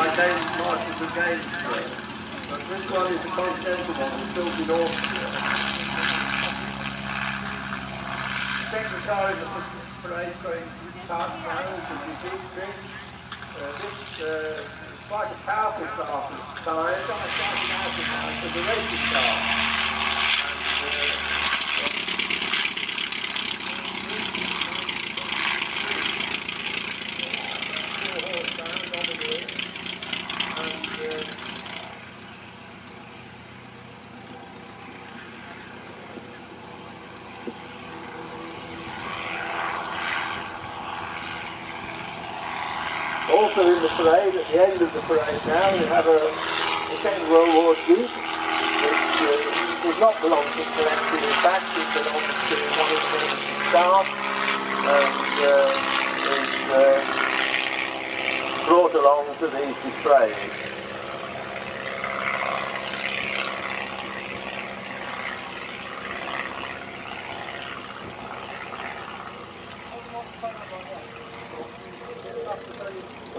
I named Martlet again, but this one is a continental one, it's built in Austria. The second car is a parade train car, which is a big thing. This is quite a powerful car for its time. It's a racing car. Also in the parade, at the end of the parade now, we have a Second World War Jeep, which does not belong to the collection. In fact, it belongs to one of the staff and is brought along to these displays.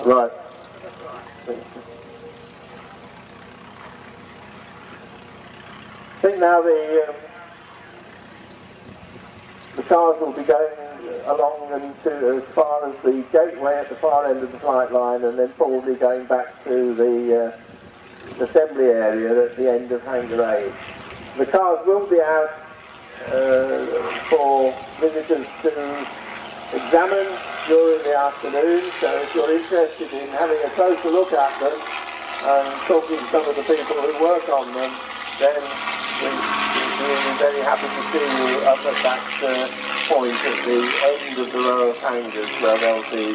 Right. I think now the cars will be going along and to as far as the gateway at the far end of the flight line, and then probably going back to the assembly area at the end of Hangar 8. The cars will be out for visitors to examine during the afternoon, so if you're interested in having a closer look at them and talking to some of the people who work on them, then we'll be very happy to see you up at that point at the end of the row of hangars where there'll be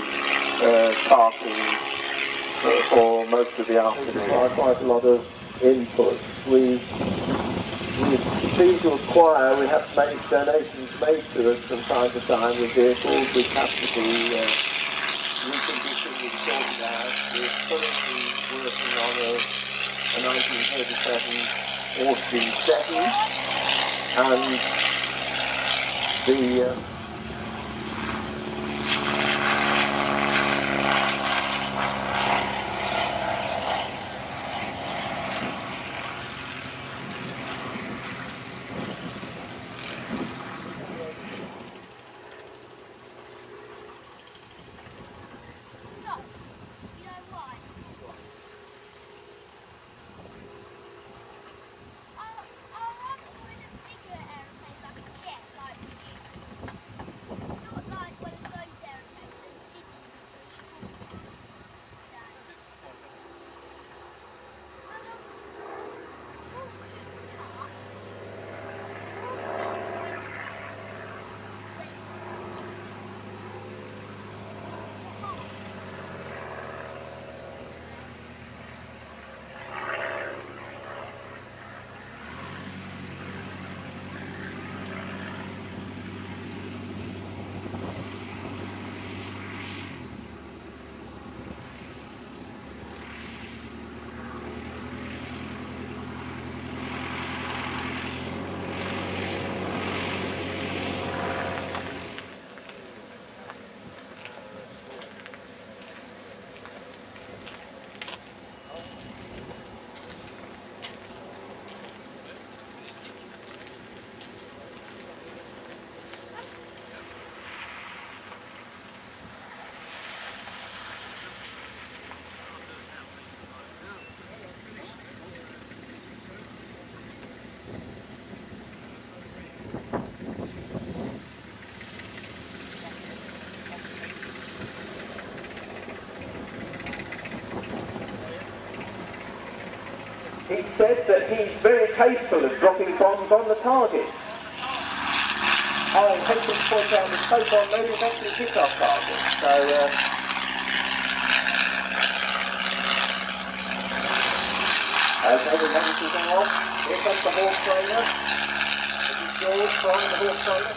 parking for most of the afternoon. Quite a lot of input. We're pleased to acquire, we have made donations made to us from time to time with vehicles which have to be reconditioned and sorted out. We're currently working on a 1937 Austin 7 and the he said that he's very capable of dropping bombs on the target. I hasten to point out that so far nobody's actually hit our target, so okay, we're managing to off. Here comes the horse trainer. This is George trying the horse trainer.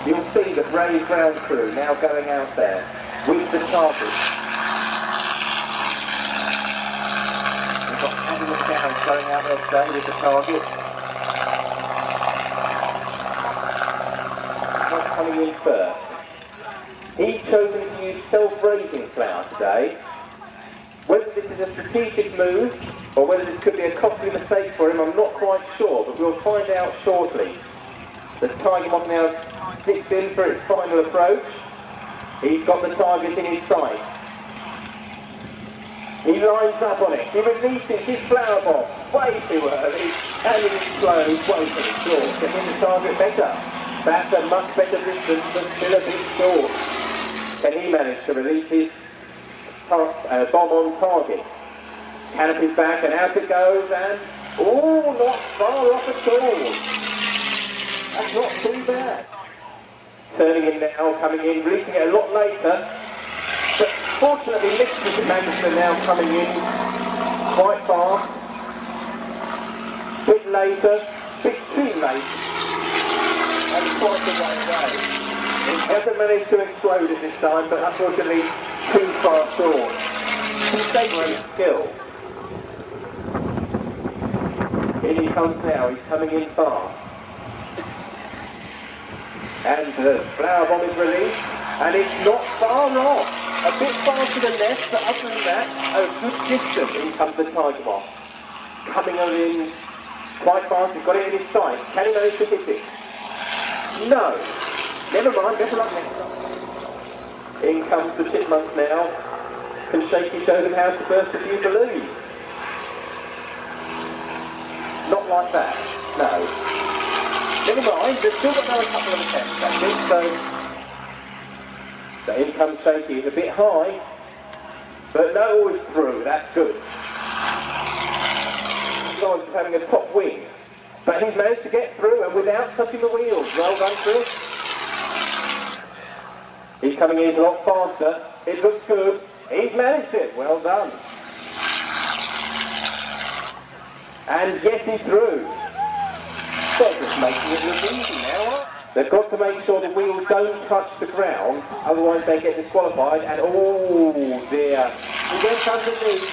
You'll see the brave ground crew now going out there with the target. We've got Pageant down going out there today with the target. What's coming in first? He's chosen to use self-raising flour today. Whether this is a strategic move or whether this could be a costly mistake for him, I'm not quite sure, but we'll find out shortly. The Tiger Moth now dips in for its final approach. He's got the target in his sight. He lines up on it. He releases his flower bomb way too early, and it explodes way too short. To hit the target better. That's a much better distance, but still a bit short. Can he manage to release his bomb on target? Canopy's back, and out it goes, and oh, not far off at all. That's not too bad. Turning in now, coming in, releasing it a lot later. But fortunately, Magister now coming in quite fast. Bit later, bit too late, and quite a way away. It hasn't managed to explode at this time, but unfortunately, too far short. He's great skill. In he comes now, he's coming in fast. And the flower bomb is released, and it's not far off. A bit far to the left, but other than that, a good distance. In comes the Tiger Moth. Coming in quite fast, he's got it in his sight. Can he manage to hit it? No. Never mind, better luck next time. In comes the Chipmunk now. Can Shaky show them how to burst a few balloons? Not like that, no. Never mind, they've still got another couple of attempts, I think, so in comes Shaky. It's a bit high, but no, it's through, that's good. He's having a top wing, but he's managed to get through and without touching the wheels. Well done, Chris. He's coming in a lot faster. It looks good. He's managed it. Well done. And yes, he's through. They're just making it look easy now. They've got to make sure the wheels don't touch the ground, otherwise they get disqualified. And oh dear, he went underneath.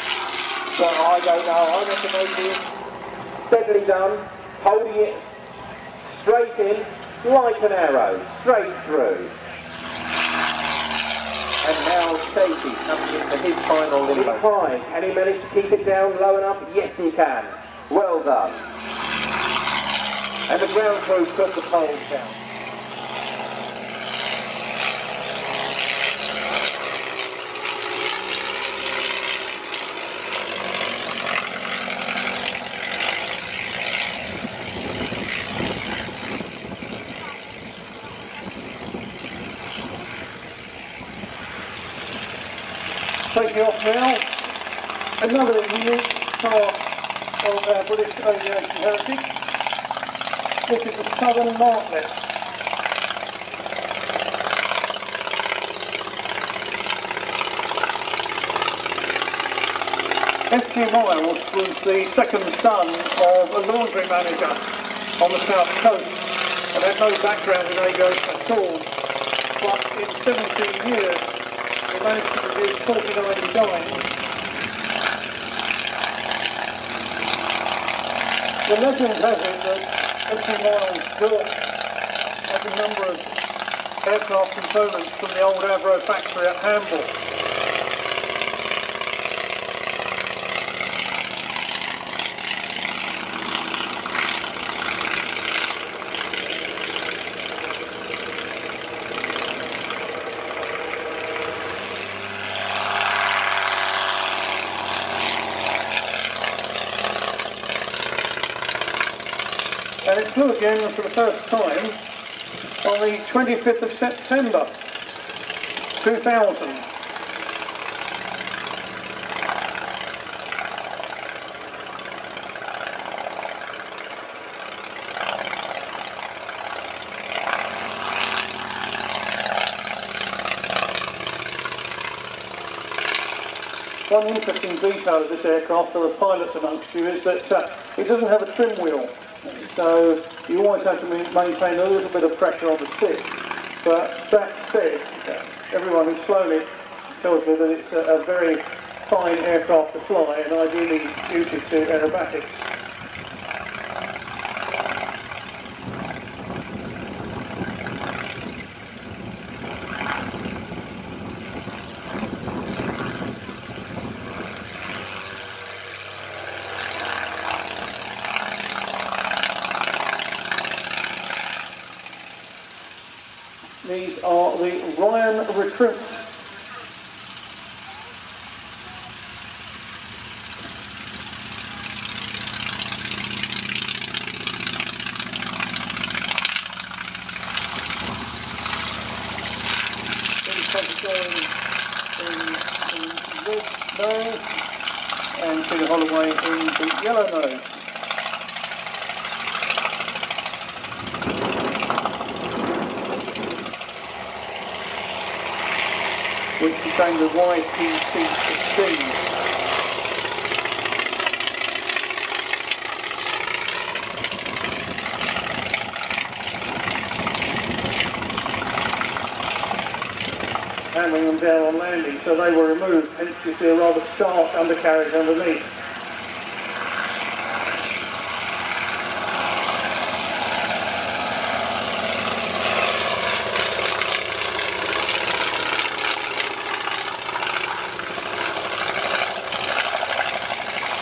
But I don't know. I reckon they did. Steadily done, holding it straight in like an arrow, straight through. And now Shaky comes into his final limbo. High. Can he manage to keep it down low enough? Yes, he can. Well done. And the ground crew put the poles down. Taking off now, another unique part of our British aviation heritage. This is the Southern Martlet. F.G. Miles was the second son of a laundry manager on the south coast and had no background in aviation at all. But in 17 years, he managed to produce 49 designs. The legend has it that F.G. Miles built a number of aircraft components from the old Avro factory at Hamble. And it flew again for the first time on the 25th of September 2000. One interesting detail of this aircraft for the pilots amongst you is that it doesn't have a trim wheel. So you always have to maintain a little bit of pressure on the stick. But that said, everyone who's flown it tells me that it's a very fine aircraft to fly and ideally suited to aerobatics. These are the Ryan recruits. In red nose and Peter Holloway in the yellow nose. Which became the YPC-16. Hammering them down on landing, so they were removed, hence you see a rather stark undercarriage underneath.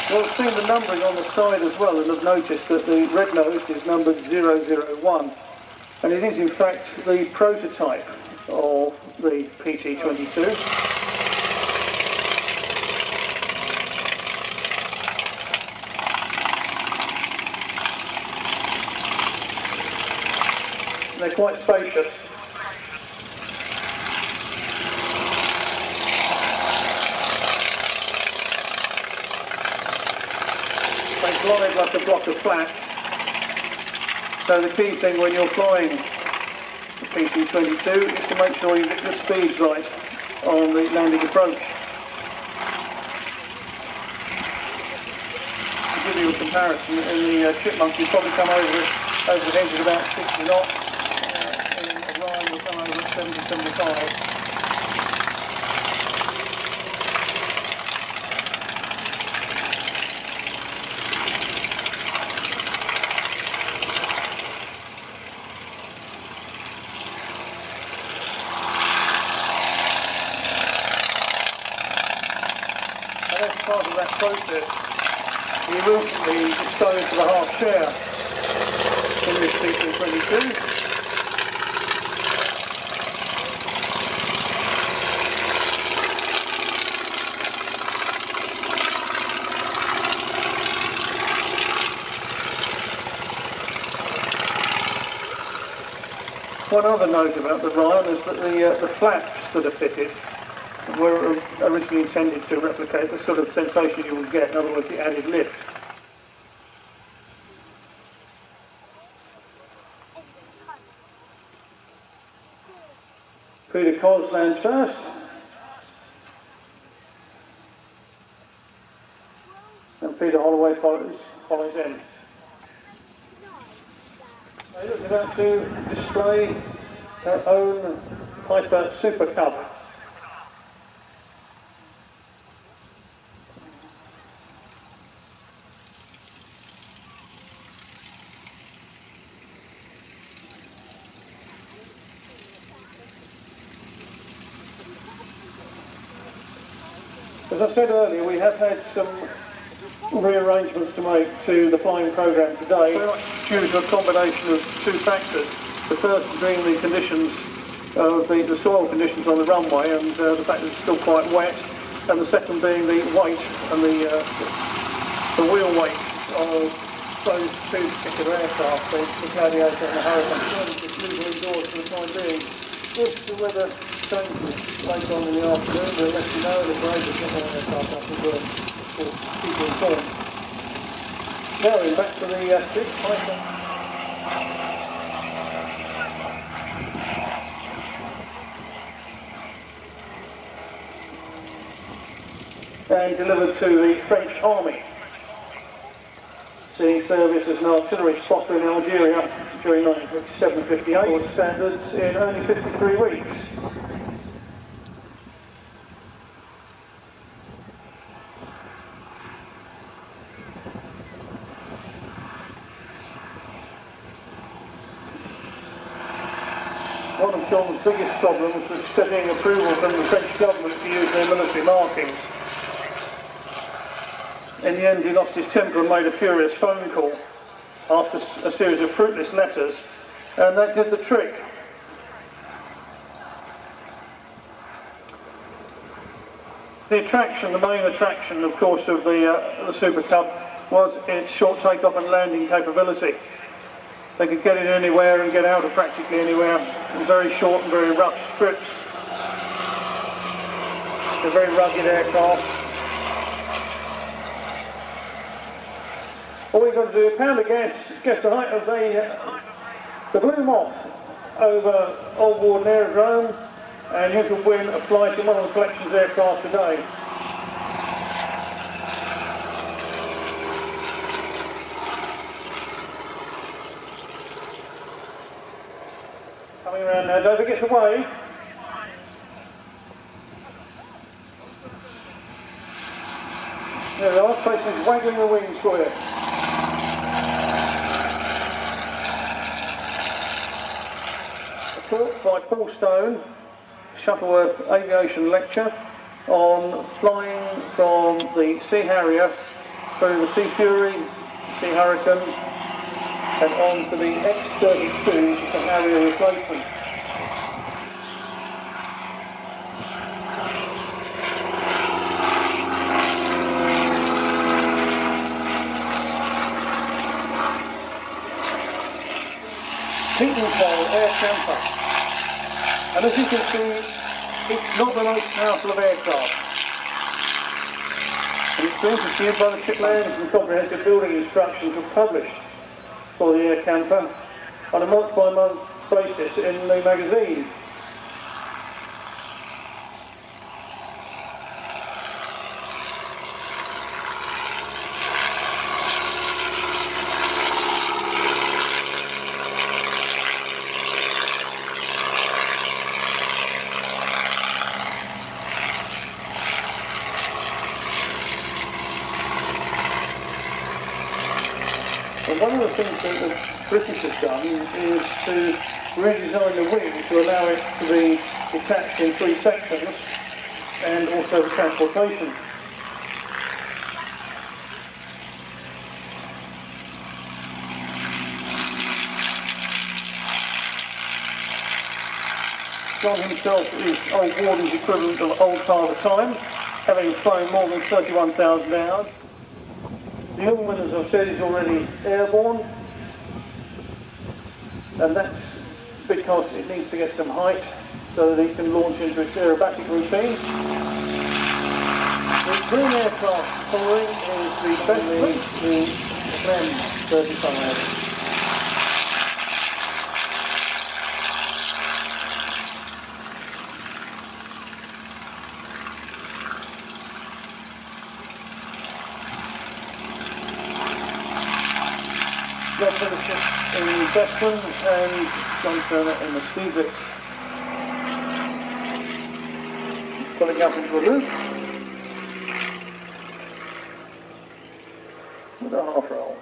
Well, I've seen the numbering on the side as well, and have noticed that the red nose is numbered 001, and it is in fact the prototype of the PT-22. They're quite spacious. They glide like a block of flats. So the key thing when you're flying the PT-22 is to make sure you get the speeds right on the landing approach. To give you a comparison, in the Chipmunk you probably come over the hedge at about 60 knots. In a Ryan we'll come over at 70-75. Part of that process, we recently disposed of a half share in this PT-22. One other note about the Ryan is that the flaps that are fitted were originally intended to replicate the sort of sensation you would get, in other words, the added lift. Peter Cos lands first. And Peter Holloway follows in. They look about to display their own Piper Super Cub. As I said earlier, we have had some rearrangements to make to the flying programme today, due to a combination of two factors. The first being the conditions, the soil conditions on the runway, and the fact that it's still quite wet, and the second being the weight and the wheel weight of those two particular aircraft, the Gladiator and the Hurricane. It's moving indoors for the time being. If the weather changes later on in the afternoon, we'll let you know, and if we're able to get more aircraft up, we'll keep you informed. Now we're back to the ship, and delivered to the French Army, seeing service as an artillery spotter in Algeria during 1957-58, standards in only 53 weeks. One of John's biggest problems was studying approval from the French government to use their military markings. In the end he lost his temper and made a furious phone call after a series of fruitless letters, and that did the trick. The attraction, the main attraction, of course, of the Super Cub was its short takeoff and landing capability. They could get in anywhere and get out of practically anywhere in very short and very rough strips. They're very rugged aircraft. All you've got to do is pound a guess the height of the Blue Moth over Old Warden Aerodrome, and you can win a flight in one of the collection's aircraft today. Coming around now, don't forget to wave. There we are, Tracy's waggling the wings for you. A talk by Paul Stone, Shuttleworth Aviation Lecture, on flying from the Sea Harrier through the Sea Fury, Sea Hurricane, and on to the X-32, which is the Harrier replacement. Pietenpol Air Camper. And as you can see, it's not the most powerful of aircraft. And it's been pursued by the Chipmunk and comprehensive building instructions were published for the Air Camper on a month-by-month basis in the magazine. One of the things that the British have done is to redesign the wing to allow it to be detached in 3 sections and also for transportation. John himself is Old Warden's equivalent of Old Father Time, having flown more than 31,000 hours. The Jungmann, as I've said, is already airborne, and that's because it needs to get some height so that it can launch into its aerobatic routine. The green aircraft following is the Bestmann, the Klemm 35. In Bestmann and John Turner in the Stieglitz. Pulling up into a loop with a half roll.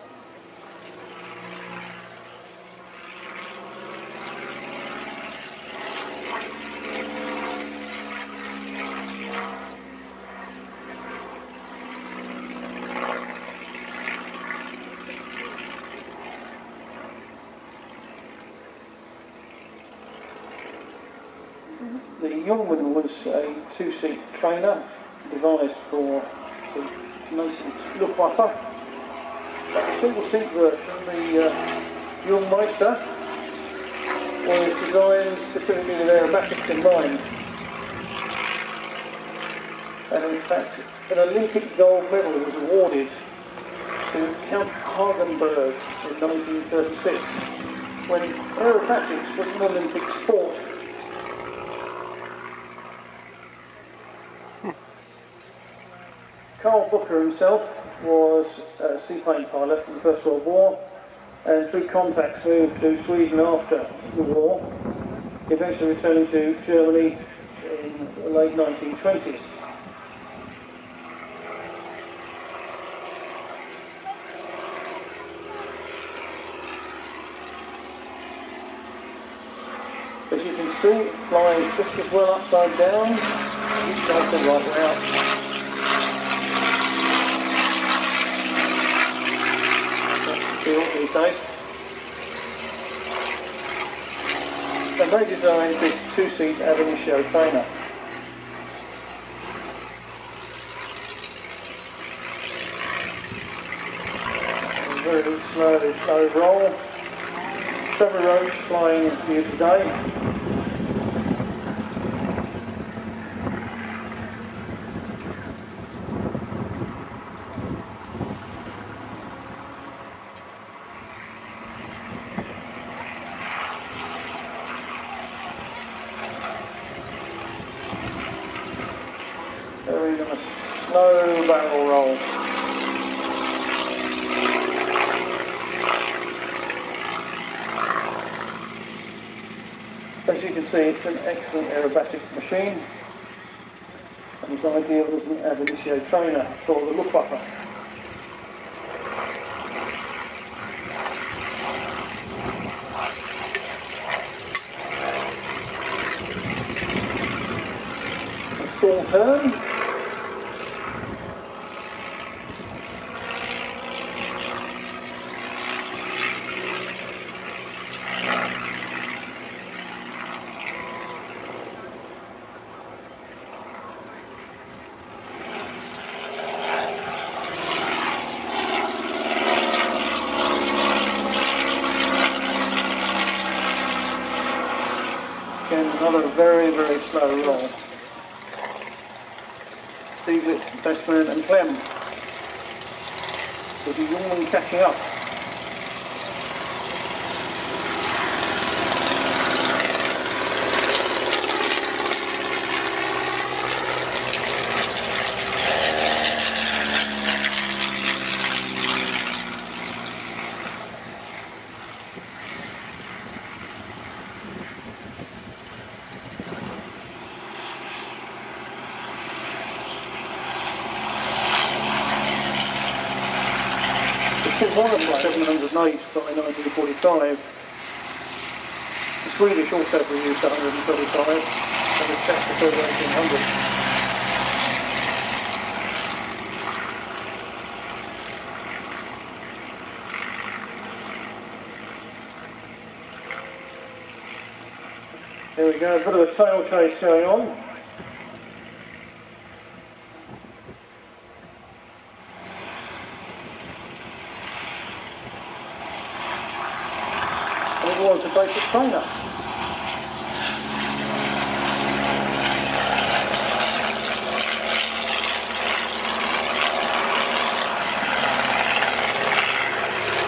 The Jungmann was a 2-seat trainer devised for the nascent Luftwaffe. But the single-seat version, the Magister, was designed specifically with aerobatics in mind. And in fact, an Olympic gold medal was awarded to Count Hagenberg in 1936, when aerobatics was an Olympic sport. Carl Booker himself was a seaplane pilot in the First World War, and through contacts moved to Sweden after the war, eventually returning to Germany in the late 1920s. As you can see, it flies just as well upside down, each side the right way out. These days. And they designed this 2-seat ab initio trainer. very slow roll. Trevor Roach flying here today. Very nice, slow barrel roll. As you can see, it's an excellent aerobatic machine, and it's ideal as an ab initio trainer for the Luftwaffe. A full turn. Another very slow roll. Stieglitz, Bestmann and Klemm. With the Jungmann catching up. One of the 708 by 1945. The Swedish also produced 135 and the Czech a further 1800. There we go, a bit of a tail chase going on. Was a basic trainer.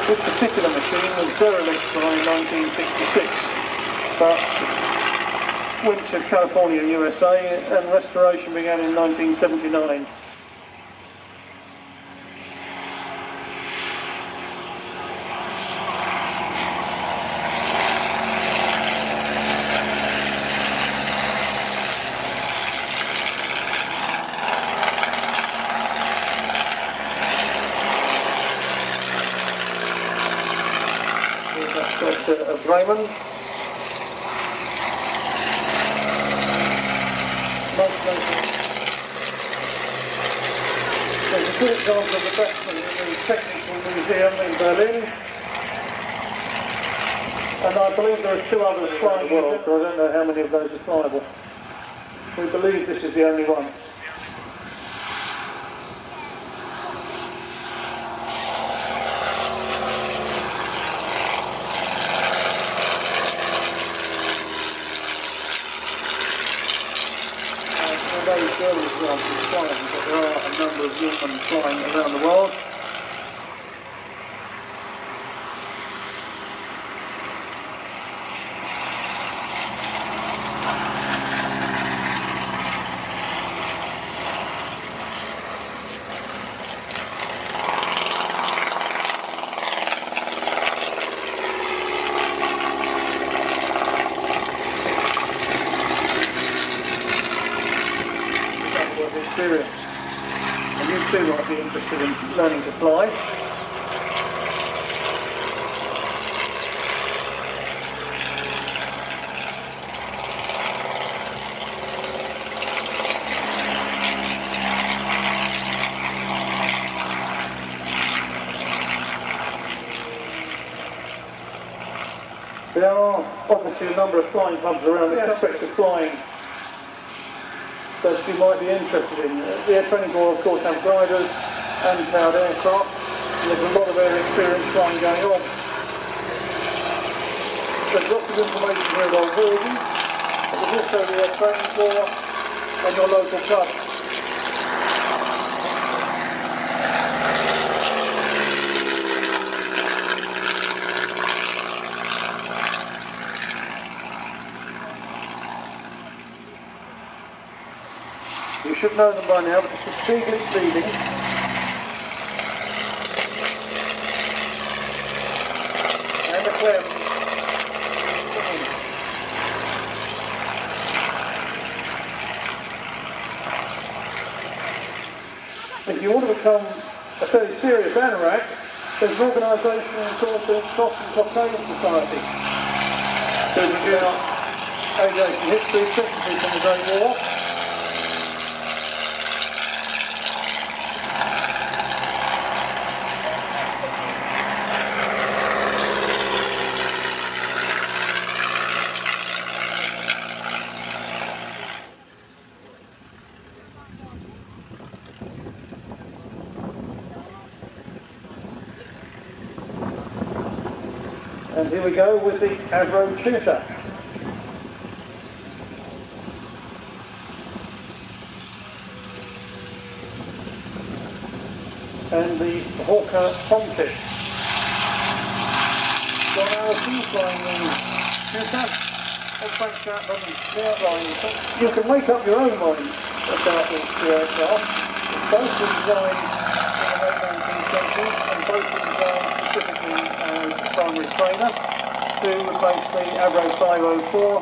This particular machine was derelict by 1966, but went to California, USA, and restoration began in 1979. Of Raymond. There's a good example of the Bestmann in the Technical Museum in Berlin, and I believe there are 2 others flying the world, but I don't know how many of those are flyable. We believe this is the only one. Flying, but there are a number of Jungmann flying around the world. Experience. And you too might be interested in learning to fly. There are obviously a number of flying clubs around the aspects of flying that you might be interested in. The Air Training Corps, of course, have gliders and powered aircraft. There's a lot of air experience flying going on. There's lots of information here about Version, but there's also the training floor and your local club. You should know them by now, but this is Stieglitz leading. And the Klemm. If you want to become a fairly serious anorak, there's an organisation called the Moth and Pageant Society. There's about aviation history, principally from the Great War. And here we go with the Avro Tutor. And the Hawker Tomtit. John Allison flying the Tutor. You can make up your own mind about the aircraft. Both were designed in the late 19th century and both were designed specifically as primary trainer to replace the Avro 504,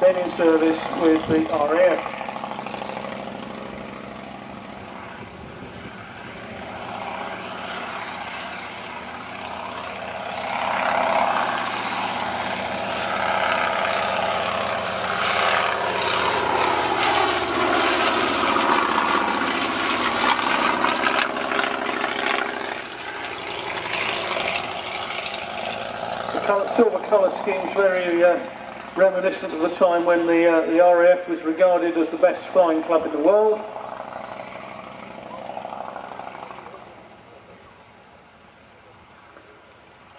then in service with the RAF. Silver colour scheme's very reminiscent of the time when the RAF was regarded as the best flying club in the world.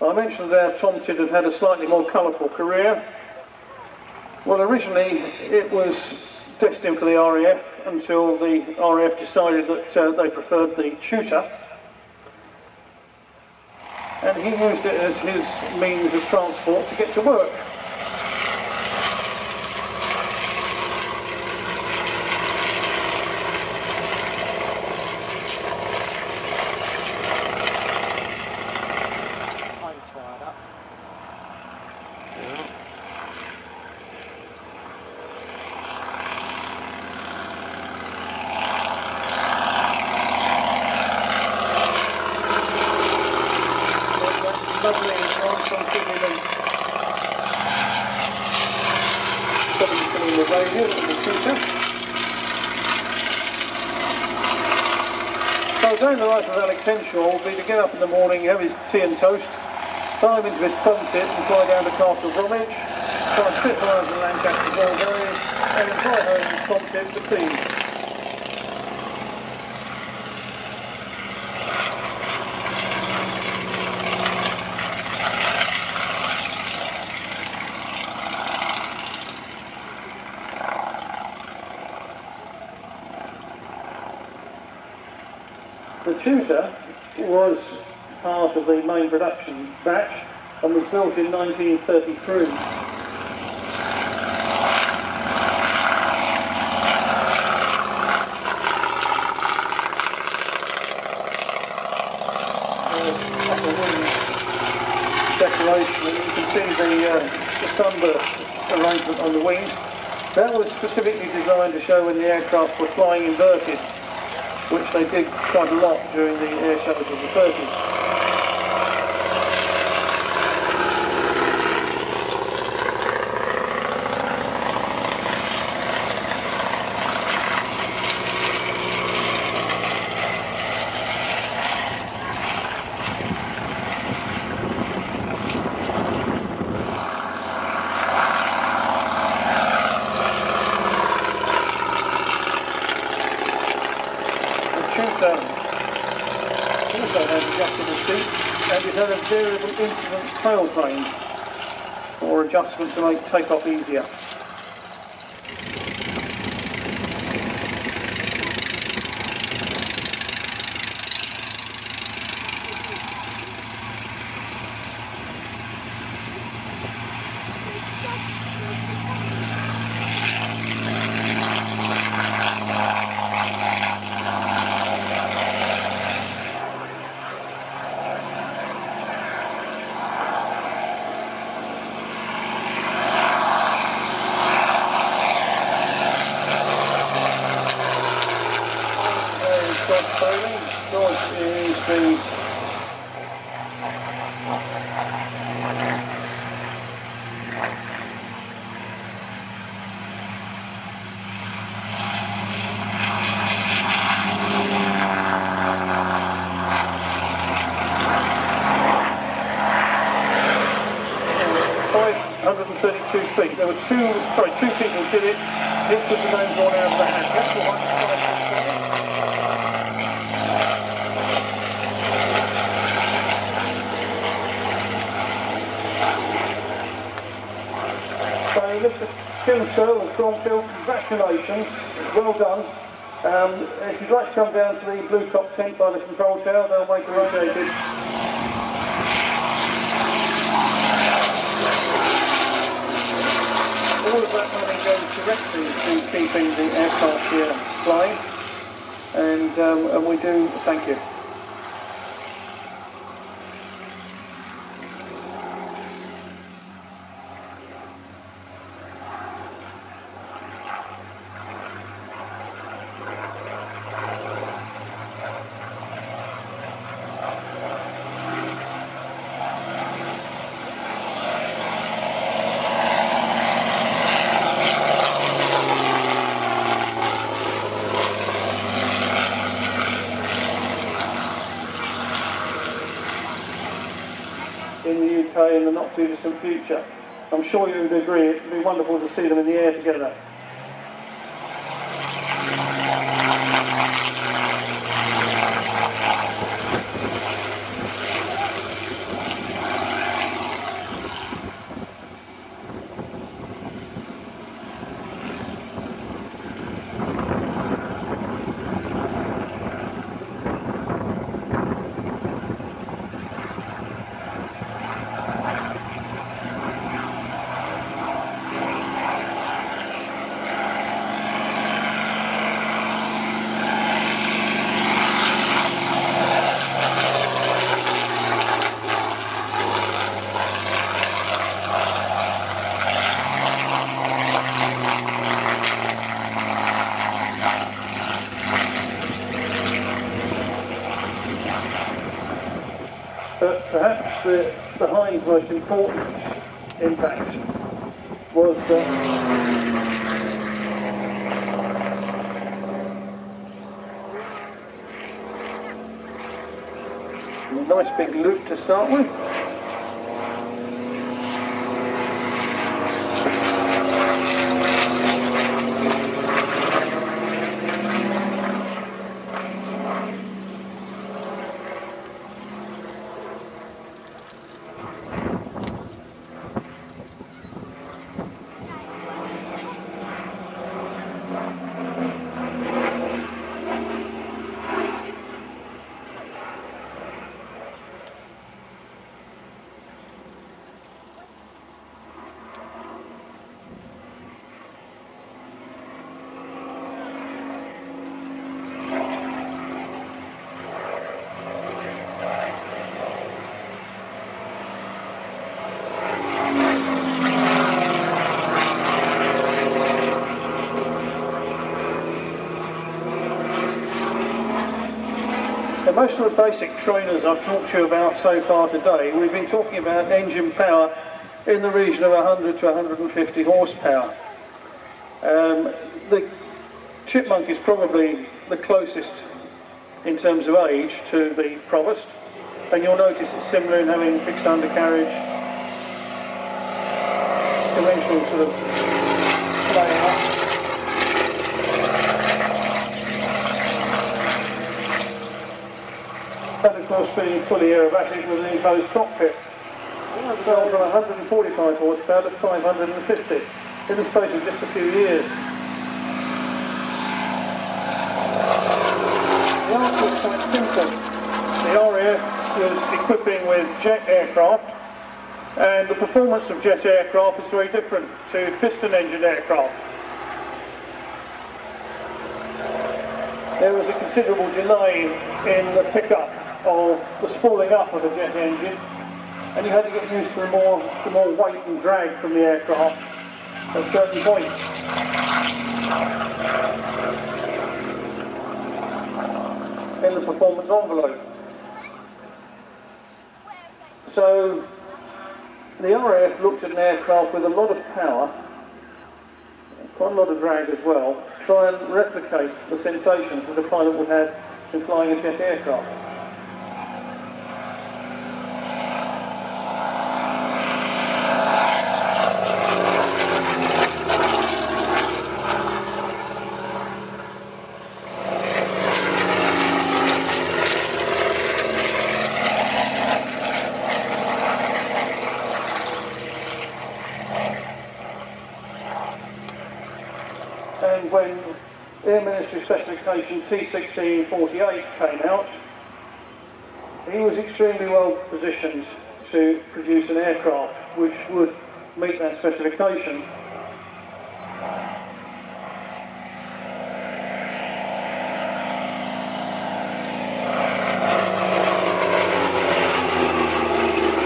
I mentioned that our Tomtit had had a slightly more colourful career. Well, originally it was destined for the RAF until the RAF decided that they preferred the Tutor. And he used it as his means of transport to get to work. So a day in the life of Alex Henshaw will be to get up in the morning, have his tea and toast, climb into his Tomtit and fly down to Castle Bromwich, fly Spitfires and Lancaster Bulgarians, and then fly home his Tomtit to tea. The Tutor was part of the main production batch and was built in 1933. Upper wing decoration, and you can see the sunburst arrangement on the wings. That was specifically designed to show when the aircraft were flying inverted, which they did quite a lot during the air shows of the 30s. Also has adjustable seat, and it has a variable incidence tailplane for adjustment to make takeoff easier. There were two people did it. This was the name drawn out of the hat. That's the one. So, Mr. Tutor of Grosvenor, congratulations. Well done. If you'd like to come down to the blue top tent by the control tower, they'll make arrangements. All of that money goes directly to keeping the aircraft here flying, and we do thank you. In the UK in the not too distant future. I'm sure you would agree it would be wonderful to see them in the air together. But perhaps the Hind's most important impact was a nice big loop to start with. Most of the basic trainers I've talked to you about so far today, we've been talking about engine power in the region of 100 to 150 horsepower. The Chipmunk is probably the closest in terms of age to the Provost, and you'll notice it's similar in having fixed undercarriage, conventional sort of layout. But of course being fully aerobatic with an enclosed cockpit. It fell from 145 horsepower to 550 in the space of just a few years. The answer is quite simple. The RAF was equipping with jet aircraft, and the performance of jet aircraft is very different to piston-engine aircraft. There was a considerable delay in the pickup of the spooling up of the jet engine, and you had to get used to the more weight and drag from the aircraft at certain points. In the performance envelope. So the RAF looked at an aircraft with a lot of power, quite a lot of drag as well, to try and replicate the sensations that the pilot would have in flying a jet aircraft. And when Air Ministry Specification T1648 came out, he was extremely well positioned to produce an aircraft which would meet that specification.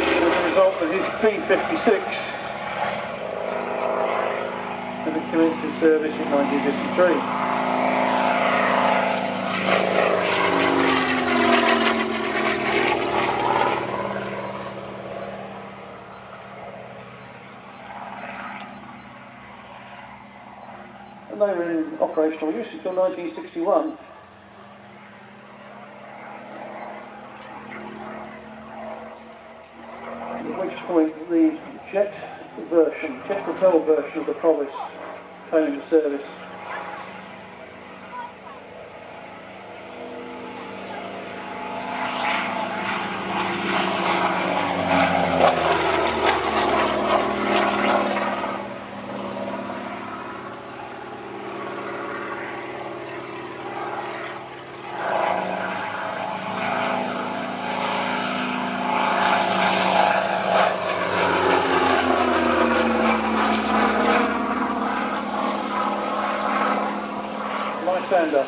As a result of his P-56, and it commenced his service in 1953. And they were in operational use until 1961. At which point the jet propelled version of the Provost came into service. Lysander.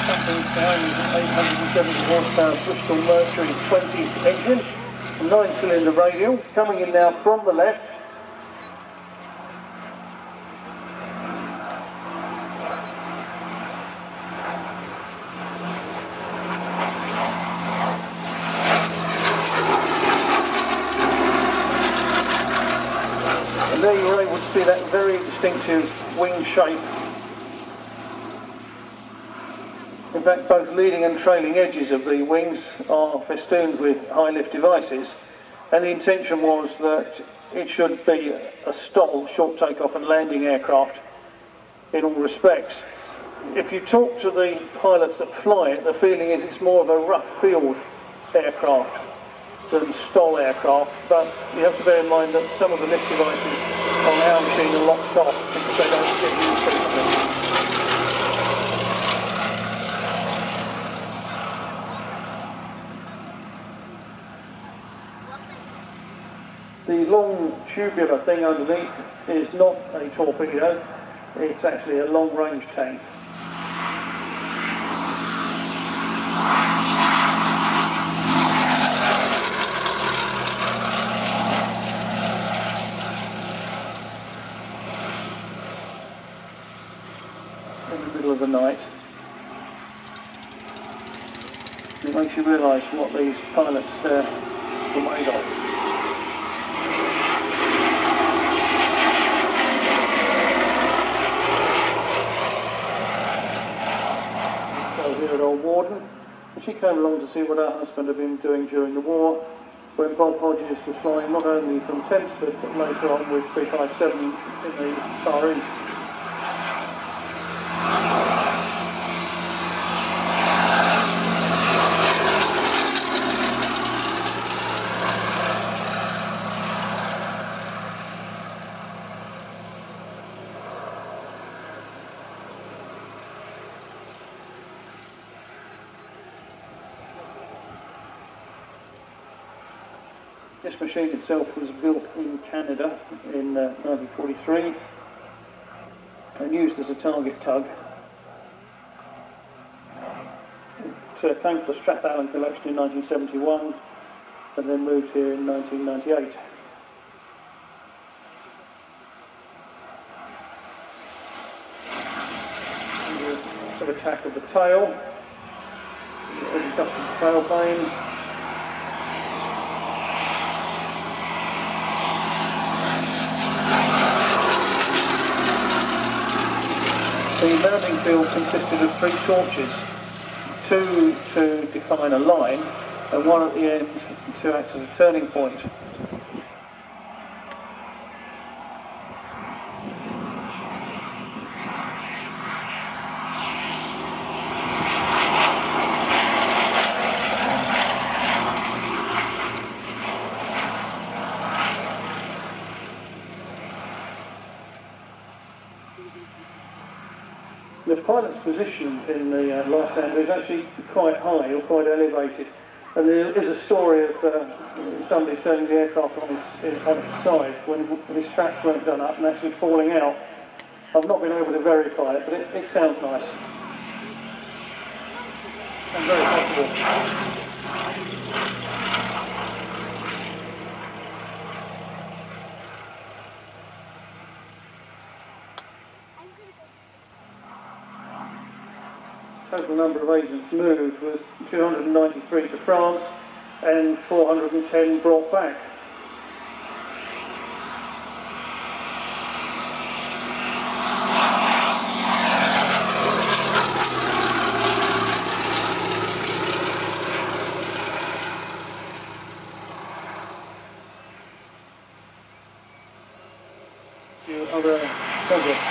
Something behind is an 870 horsepower Bristol Mercury 20 engine, a 9-cylinder radial, coming in now from the left. And there you were able to see that very distinctive wing shape. In fact, both leading and trailing edges of the wings are festooned with high lift devices, and the intention was that it should be a STOL, short takeoff and landing aircraft, in all respects. If you talk to the pilots that fly it, the feeling is it's more of a rough field aircraft than STOL aircraft, but you have to bear in mind that some of the lift devices on our machine are locked off because they don't get used frequently. The long tubular thing underneath is not a torpedo, it's actually a long-range tank. In the middle of the night. It makes you realise what these pilots were made of. Here at Old Warden, which he came along to see what her husband had been doing during the war, when Bob Hodges was flying not only from Tempsford but later on with 357 in the Far East. This machine itself was built in Canada in 1943 and used as a target tug. It came to the Strathallan collection in 1971 and then moved here in 1998. Sort of attack of the tail, adjusted tail plane. The landing field consisted of 3 torches, 2 to define a line and 1 at the end to act as a turning point. The pilot's position in the Lysander is actually quite high or quite elevated, and there is a story of somebody turning the aircraft on its side when his straps weren't done up and actually falling out. I've not been able to verify it, but it sounds nice and very possible. Total number of agents moved was 293 to France and 410 brought back. To other subjects.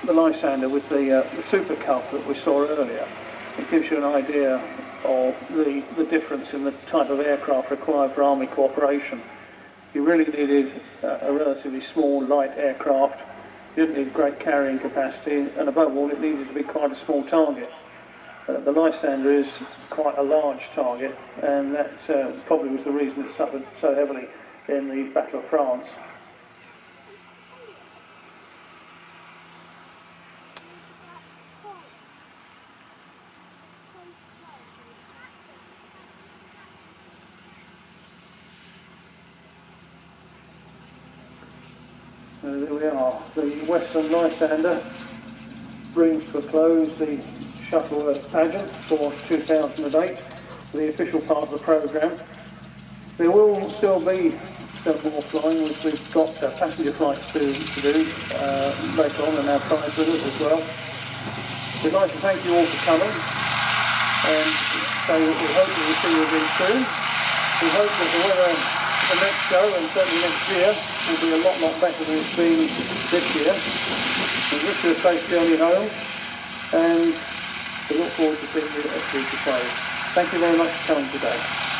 The Lysander with the Super Cup that we saw earlier. It gives you an idea of the difference in the type of aircraft required for Army cooperation. You really needed a relatively small, light aircraft. You didn't need great carrying capacity, and above all, it needed to be quite a small target. The Lysander is quite a large target, and that probably was the reason it suffered so heavily in the Battle of France. There we are. The Westland Lysander brings to a close the Shuttleworth Pageant for 2008, the official part of the programme. There will still be some more flying, which we've got passenger flights to do later on, and our prize with us as well. We'd like to thank you all for coming, and say that we hope we will see you again soon. We hope that the weather the next show, and certainly next year, will be a lot better than it's been this year. We wish you a safe journey home, and We look forward to seeing you at future shows. Thank you very much for coming today.